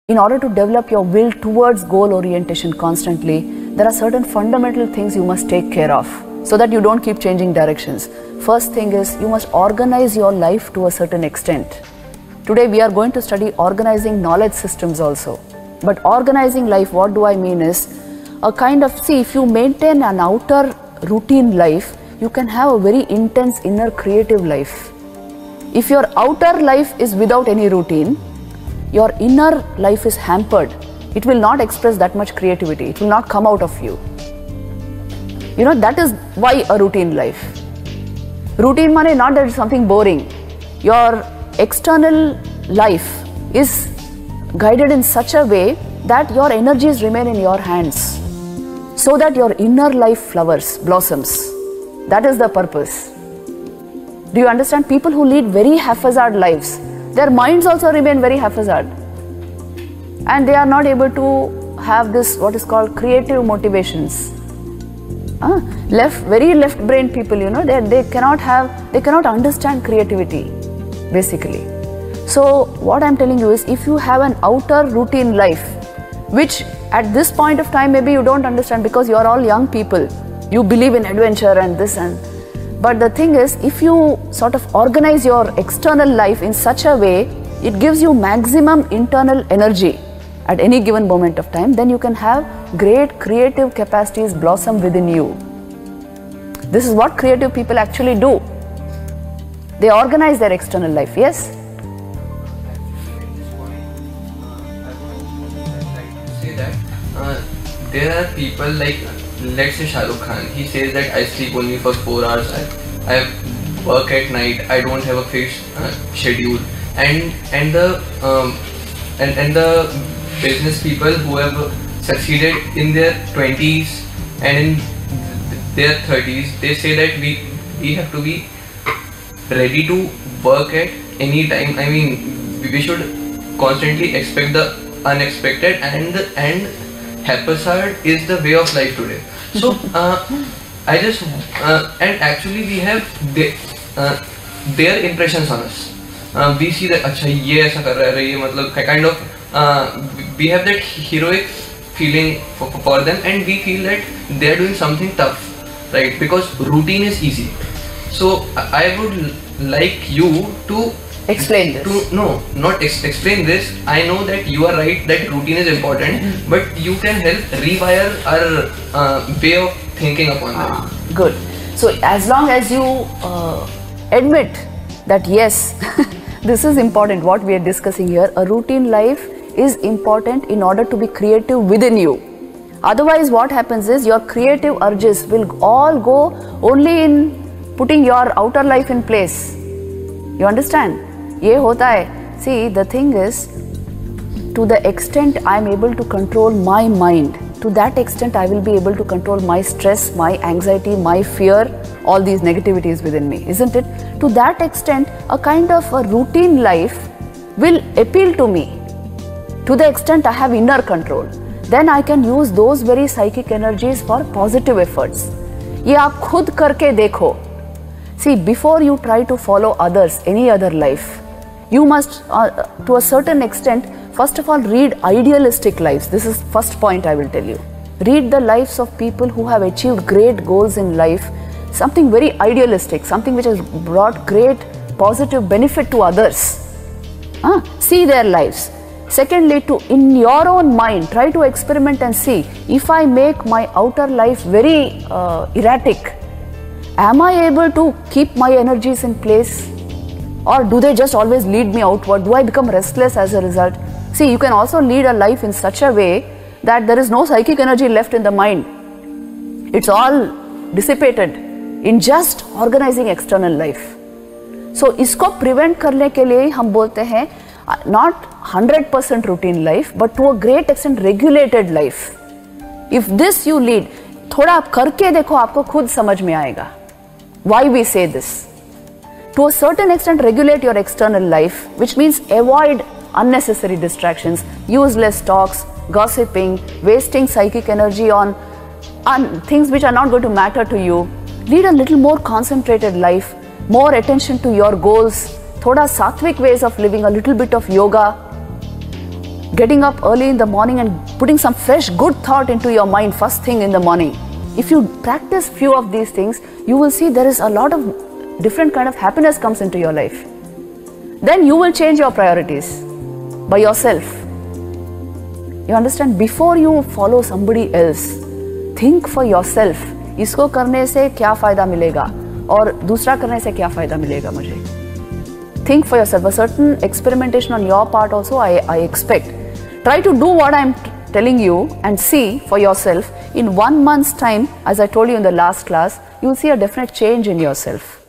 in order to develop your will towards goal orientation constantly, there are certain fundamental things you must take care of so that you don't keep changing directions. First thing is you must organize your life to a certain extent. Today we are going to study organizing knowledge systems also. But organizing life, what do I mean is a kind of, see, if you maintain an outer routine life, you can have a very intense inner creative life. If your outer life is without any routine, your inner life is hampered. It will not express that much creativity. It will not come out of you. You know, that is why a routine life. Routine means not that it's something boring. Your external life is guided in such a way that your energies remain in your hands so that your inner life flowers, blossoms. That is the purpose. Do you understand? People who lead very haphazard lives, their minds also remain very haphazard. And they are not able to have this, what is called creative motivations. Very left brain people, you know, they cannot understand creativity, basically. So what I'm telling you is, if you have an outer routine life, which at this point of time maybe you don't understand because you are all young people, you believe in adventure and this and, but the thing is, if you sort of organize your external life in such a way, it gives you maximum internal energy at any given moment of time, then you can have great creative capacities blossom within you. This is what creative people actually do. They organize their external life, yes? Say that there are people like, let's say Shah Rukh Khan, he says that I sleep only for 4 hours, I work at night, I don't have a fixed schedule, and the business people who have succeeded in their 20s and in their 30s, they say that we have to be ready to work at any time. I mean, we should constantly expect the unexpected, and haphazard is the way of life today. So I just and actually we have their impressions on us. We see that अच्छा ये ऐसा कर रहा है, ये मतलब kind of we have that heroic feeling for them, and we feel that they are doing something tough, right? Because routine is easy. So I would like you to Explain this. No, not explain this. I know that you are right that routine is important, but you can help rewire our way of thinking upon that. Good. So as long as you admit that yes, this is important, what we are discussing here, a routine life is important in order to be creative within you. Otherwise what happens is your creative urges will all go only in putting your outer life in place. You understand? ये होता है. See, the thing is, to the extent I am able to control my mind, to that extent I will be able to control my stress, my anxiety, my fear, all these negativities within me, isn't it? To that extent, a kind of a routine life will appeal to me. To the extent I have inner control, then I can use those very psychic energies for positive efforts. ये आप खुद करके देखो. See, before you try to follow others, any other life, you must, to a certain extent, first of all, read idealistic lives. This is first point I will tell you. Read the lives of people who have achieved great goals in life, something very idealistic, something which has brought great positive benefit to others. See their lives. Secondly, in your own mind, try to experiment and see, if I make my outer life very erratic, am I able to keep my energies in place? Or do they just always lead me outward? Do I become restless as a result? See, you can also lead a life in such a way that there is no psychic energy left in the mind. It's all dissipated in just organizing external life. So, इसको prevent करने के लिए हम बोलते हैं not 100% routine life, but to a great extent regulated life. If this you lead, थोड़ा आप करके देखो, आपको खुद समझ में आएगा. Why we say this? To a certain extent, regulate your external life, which means avoid unnecessary distractions, useless talks, gossiping, wasting psychic energy on things which are not going to matter to you. Lead a little more concentrated life, more attention to your goals, thoda sattvic ways of living, a little bit of yoga. getting up early in the morning and putting some fresh good thought into your mind first thing in the morning. If you practice few of these things, you will see there is a lot of different kind of happiness comes into your life. Then you will change your priorities by yourself. You understand? Before you follow somebody else, think for yourself. इसको करने से क्या फायदा मिलेगा और दूसरा करने से क्या फायदा मिलेगा मुझे. Think for yourself. A certain experimentation on your part also I expect. Try to do what I am telling you and see for yourself. In 1 month's time, as I told you in the last class, you will see a definite change in yourself.